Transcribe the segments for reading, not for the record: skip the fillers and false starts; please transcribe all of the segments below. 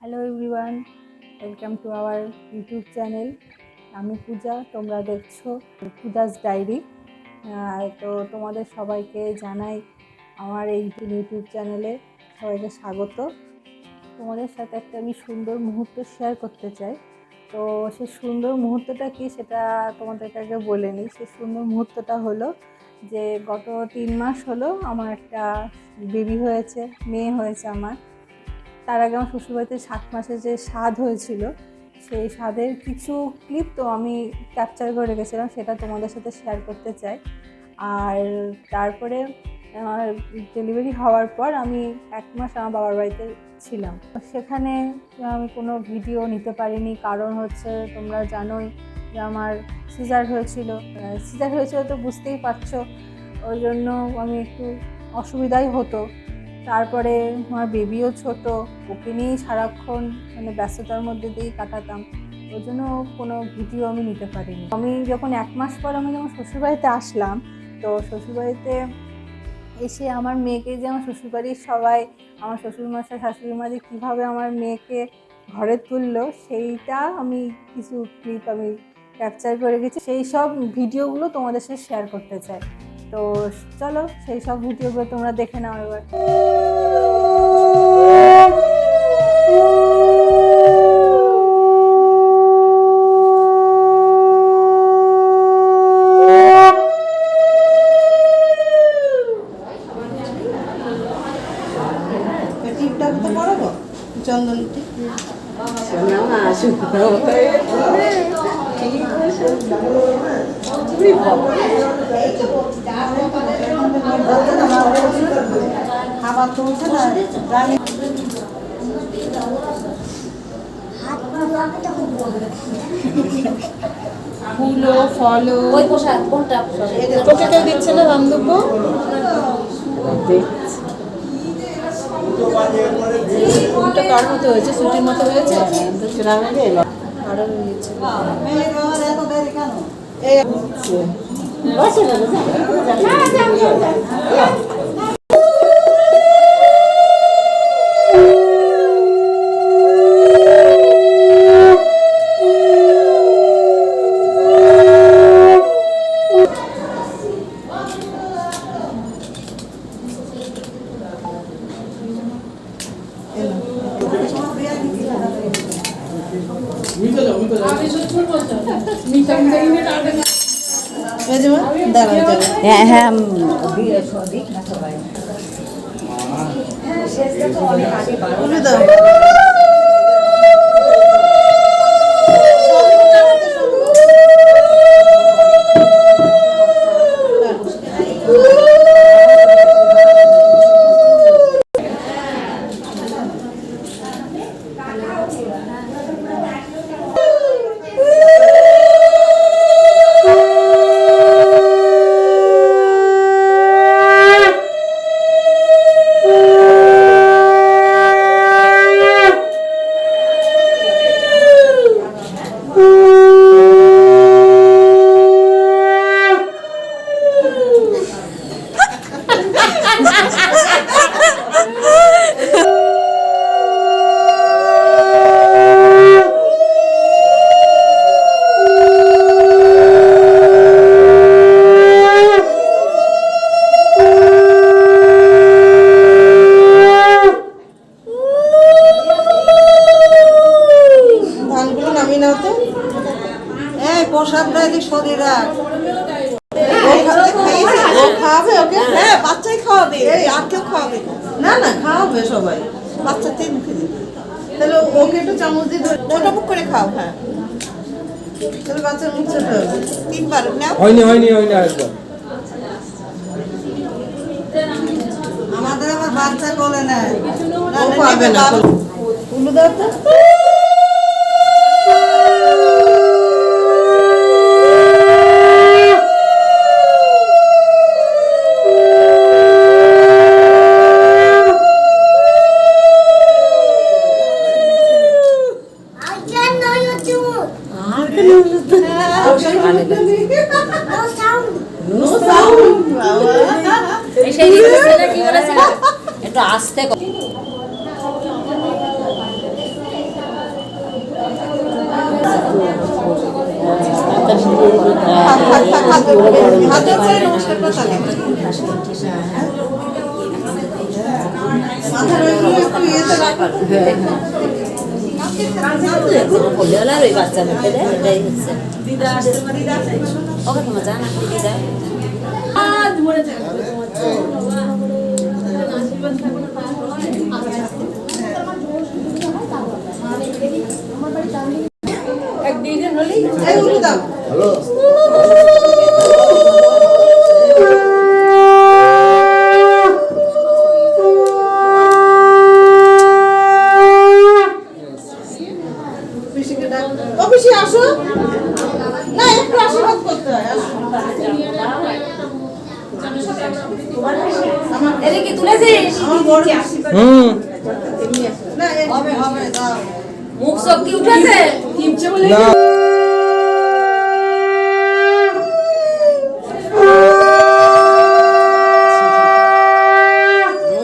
Hello everyone, welcome to our YouTube channel. আমি পূজা, তোমরা দেখছো পূজাস ডায়েরি। তো তোমাদের সবাইকে জানাই আমার এই ইউটিউব চ্যানেলে সবাইকে স্বাগত। তোমাদের সাথে একটা আমি সুন্দর মুহূর্ত শেয়ার করতে চাই। তো সেই সুন্দর মুহূর্তটা কি সেটা তোমাদেরকে আগে বলে নিই। সেই সুন্দর মুহূর্তটা হলো যে গত 3 মাস হলো আমার একটা বেবি হয়েছে, মেয়ে হয়েছে আমার। তার আগে আমার শ্বশুরবাড়িতে 7 মাসের যে স্বাদ হয়েছিল, সেই স্বাদের কিছু ক্লিপ তো আমি ক্যাপচার করে রেখেছিলাম, সেটা তোমাদের সাথে শেয়ার করতে চাই। আর তারপরে আমার ডেলিভারি হওয়ার পর আমি 1 মাস আমার বাবার বাড়িতে ছিলাম। সেখানে আমি কোনো ভিডিও নিতে পারিনি, কারণ হচ্ছে তোমরা জানোই যে আমার সিজার হয়েছিল তো বুঝতেই পারছো, ওই জন্য আমি একটু অসুবিধাই হতো। তারপরে আমার বেবিও ছোট, ওকে নিয়েই সারাক্ষণ ব্যস্ততার মধ্যে দিয়েই কাটাতাম, ওই জন্য কোনো ভিডিও আমি নিতে পারিনি। আমি যখন 1 মাস পর আমি যখন শ্বশুরবাড়িতে আসলাম, তো শ্বশুরবাড়িতে এসে আমার মেয়েকে যে আমার শ্বশুরবাড়ির সবাই, আমার শ্বশুরমশাই শাশুড়ি মা যে কীভাবে আমার মেয়েকে ঘরে তুললো, সেইটা আমি কিছু ক্লিপ আমি ক্যাপচার করে গেছি। সেই সব ভিডিওগুলো তোমাদের সাথে শেয়ার করতে চাই। তো চলো সেই সব ভিডিওগুলো তোমরা দেখে নাও এবার। খাবার তুলছে না ফুলো ফলো তোকে কেউ দিচ্ছে না রামদুব্য ফুলটা কার মতো হয়েছে, সুটির মতো হয়েছে আরো হয়েছে। হ্যাঁ হ্যাঁ বাচ্চাই খাওয়াবে, আর কেউ খাওয়াবে না? না খাওয়াবে সবাই, বাচ্চা 3 মুখে দিবে। তাহলে ওকে একটু চামচ দিয়ে ছোট মুখ করে খাও। হ্যাঁ তাহলে বাচ্চার মুখ ছোট হবে। 3 বার না হয়নি আরেকবার। আমাদের আবার বাচ্চা বলে না, ও পাবে না। উল্লু দাও তো। একটু আস্তে হাতে করে নমস্কার করে থাকে মাথার ওইগুলো একটু ইয়েতে রাখো ওই বাচ্চা মেপে দেয় এটাই হচ্ছে ওকে তোমার জানা দিদা এই উঠে দাও পিসিকে ডাক ও পিসি আসো না একটু আশীর্বাদ করতে হয় আসো এদিকে তুলেছিস আমার বড় না হবে হবে দাও মুখ সব কি উঠেছে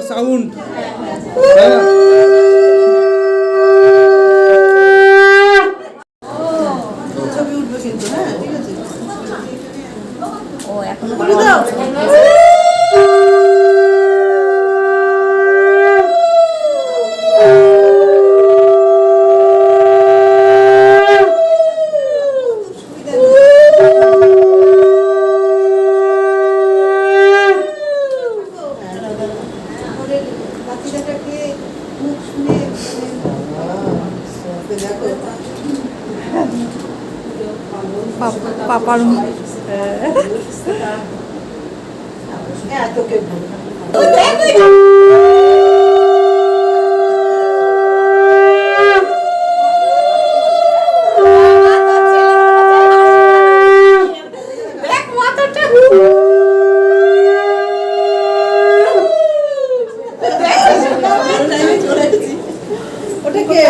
সাউন্ড ছবি উঠবে কিন্তু হ্যাঁ ঠিক আছে ও এখনো তুলে দাও বাচ্চাটাকে মুখ শুনে দেখো পাপার তোকে ওটা কে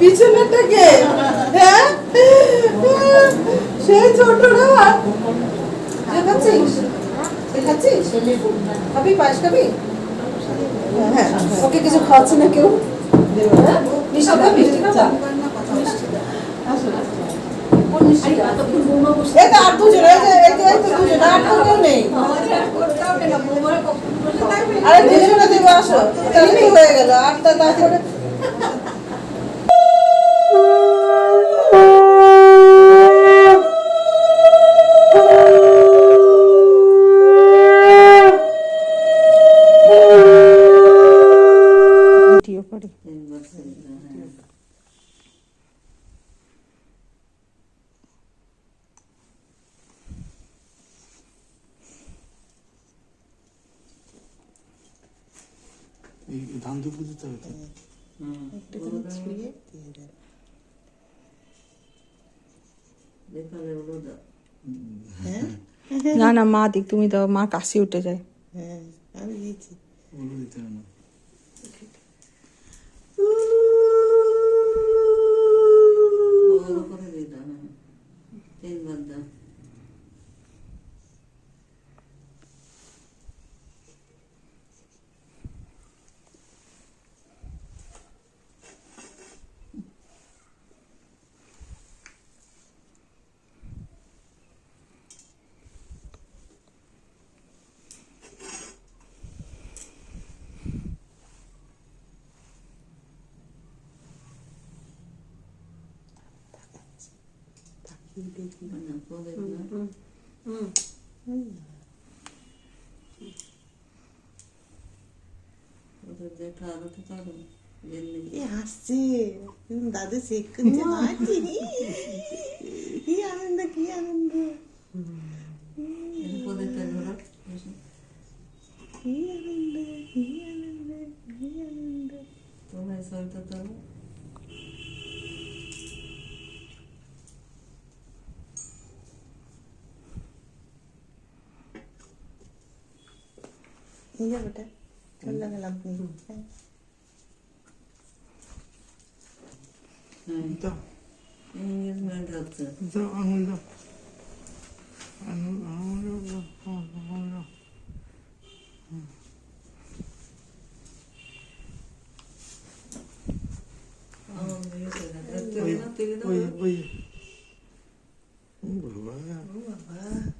পিছনেরটা কে হ্যাঁ সেই ছোটরা দেখাচ্ছিস দেখাচ্ছিস খাবি পায়েস খাবি হ্যাঁ ওকে কিছু খাওয়াচ্ছে না কেউ মিষ্টি খাবি মিষ্টি খাবা এই তো আর দুজন এই তো দুজন আর তো কেউ নেই আরে দুজনে দেবো আসো তাহলে হয়ে গেল আটটা তারপরে ভিডিও করে এই ধান দুপুর দিতে হবে তো। না না মা দিক তুমি দাও মা কাশি উঠে যায় আমি দিয়েছি ওগুলো দিতে হবে না হাসছে দাদু চেক করছে মাছি কি আনন্দ কি আনন্দ কি আনন্দ কি আনন্দ কি আনন্দ তোমার সলটা তো এই যা বেটা চল গেলাম দাও এঙ্গেজমেন্ট হচ্ছে দাও আঙুল দাও আঙুল দাও আঙুল দাও ওই বাবা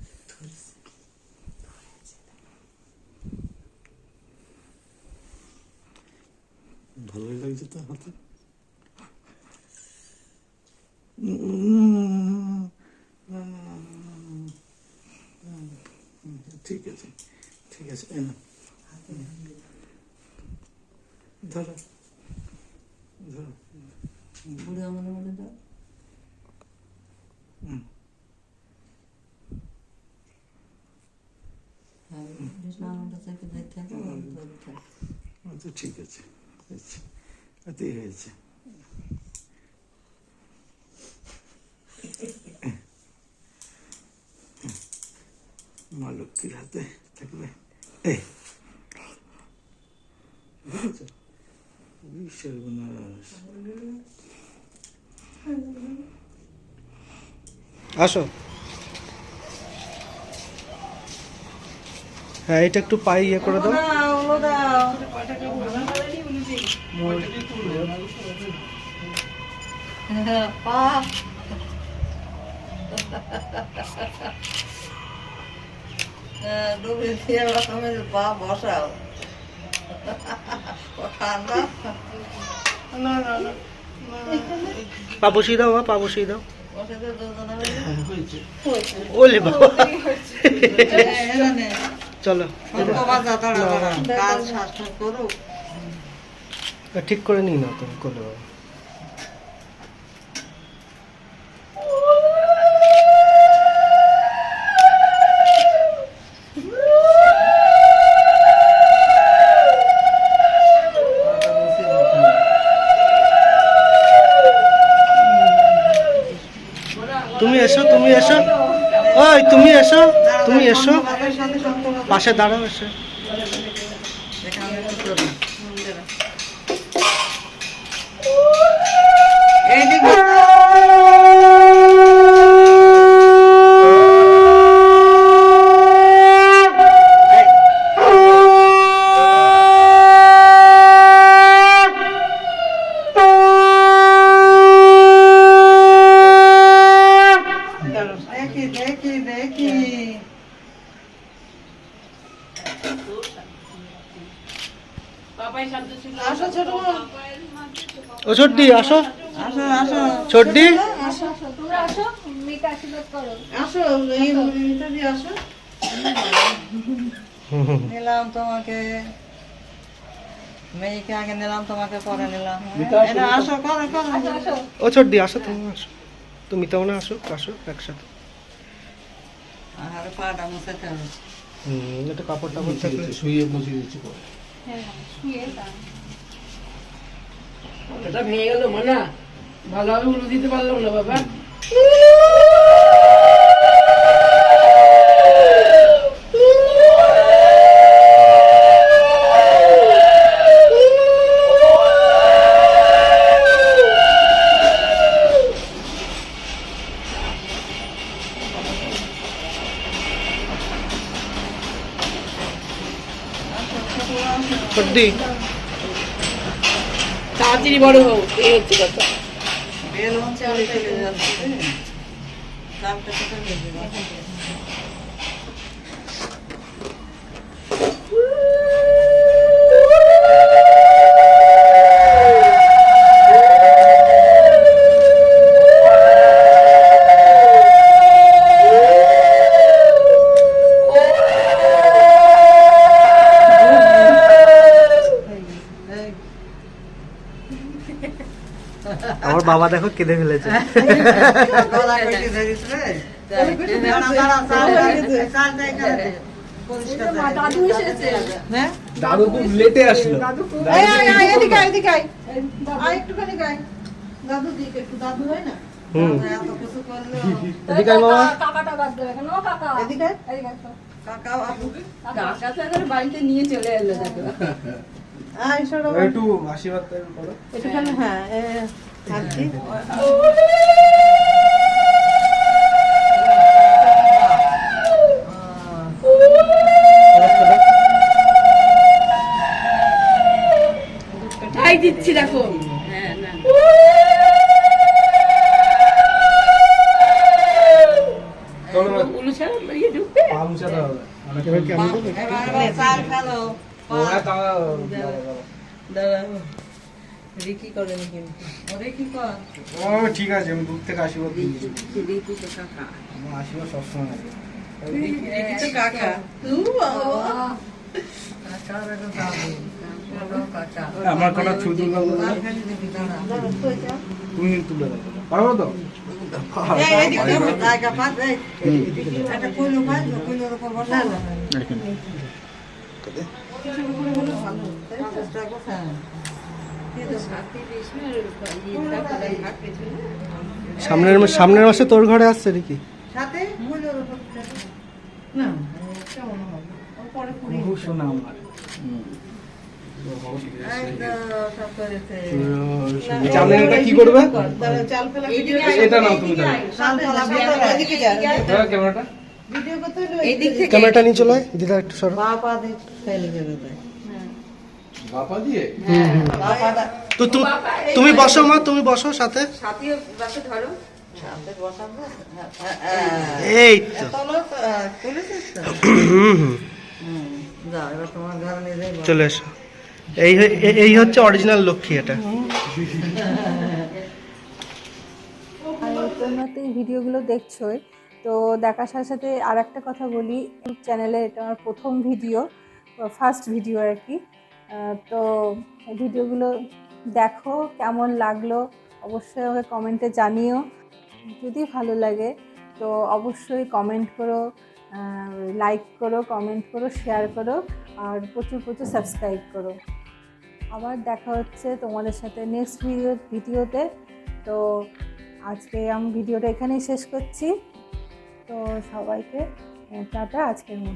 ঠিক আছে ঠিক আছে এনো ধরো ধরো বুড়ো মনে মনে দাও নামটা থেকে দেখতে আচ্ছা ঠিক আছে এতেই হয়েছে মা লক্ষ্মীর হাতে থাকবে এই বুঝেছো সর্বনাশ আসো হ্যাঁ এটা একটু পায়ে ইয়ে করে দাও পা বসাও ঠান্ডা না না না পা বসিয়ে দাও পা বসিয়ে দাও বসাতে দুজনে ওলে বাবা চলো কাজ শাস্ত্র করুক ঠিক করে নিই না তুমি করলে বাবা তুমি এসো ওই তুমি এসো পাশে দাঁড়াও এসে ও ছোট্টি আসো ছোট্টি নিলাম তোমাকে মেয়েকে আগে নিলাম তোমাকে পরে নিলাম আসো করো করো ও ছোট্টি আসো তুমি তো না আসো একসাথে আর পাটা মুছতে হবে এটা কাপড় টাপড় থাকলে শুয়ে মুছে দিচ্ছি পরে এটা ভেঙে গেল মানা ভালোভাবে উলু দিতে পারলাম না বাবা ছোট্টি তাড়াতাড়ি বড় হোক এই হচ্ছে কথা বেল হচ্ছে আর চলে যাচ্ছে দামটা কত দেবে আমার বাবা দেখো কেঁদে ফেলেছে দাদু খুব লেটে আসলো দাদু দিকে একটু দাদু হয় না এত কিছু করলে এদিকে আয় মামা এদিকে কাকা বাড়িতে নিয়ে চলে এলো দেখো একটু আশীর্বাদ করো একটুখানি হ্যাঁ আনছি তাই দিচ্ছি দেখো হ্যাঁ না উলু ছাড়া ইয়ে ঢুকবে পা মুছাতে হবে এবার কেমন করে চাল ফেলো রিকি করেনি কিন্তু ওরে কি কর ও ঠিক আছে, আমি দূর থেকে আশীর্বাদ দিয়েছি। রিকি তো কাকা। আমার আশীর্বাদ সবসময় আছে। রিকি তো কাকা তুই বাবা আমার কোনো ছুটি লাগবে না, তুমি তুলে দাও, পারবো তো? সামনের মাসে তোর ঘরে আসছে নাকি? সাথে না কেমন হবে ও পরে পুরি শোনা আমার সব করেছে জানেনটা কি করবে? চাল ফেলা এটা নাও তুমি, চাল ফেলা এদিকে যা ক্যামেরাটা, ভিডিও করতে হলো এদিক থেকে ক্যামেরাটা নিয়ে চলে আয়, দিদা একটু সরো। পা পা দিয়ে ফেলে যাবে তাই বাপা দিয়ে পা পা তো তুমি বসো মা, তুমি বসো সাথে। সাথীও বাসে ধরো। সামনে বসাবো এই তো চলো তুলেছিস তো যাও এবার তোমার ঘরে নিয়ে যাই চলে এসো। এই হচ্ছে অরিজিনাল লক্ষ্মী এটা। আর তোমরা তো এই ভিডিওগুলো দেখছোই, তো দেখার সাথে সাথে আর একটা কথা বলি, ইউটিউব চ্যানেলে এটা আমার প্রথম ভিডিও, ফার্স্ট ভিডিও আর কি। তো এই ভিডিওগুলো দেখো, কেমন লাগলো অবশ্যই আমাকে কমেন্টে জানিও। যদি ভালো লাগে তো অবশ্যই কমেন্ট করো, লাইক করো, কমেন্ট করো, শেয়ার করো, আর প্রচুর প্রচুর সাবস্ক্রাইব করো। আবার দেখা হচ্ছে তোমাদের সাথে নেক্সট ভিডিওতে। তো আজকে আমি ভিডিওটা এখানেই শেষ করছি। তো সবাইকে টাটা আজকের মতো।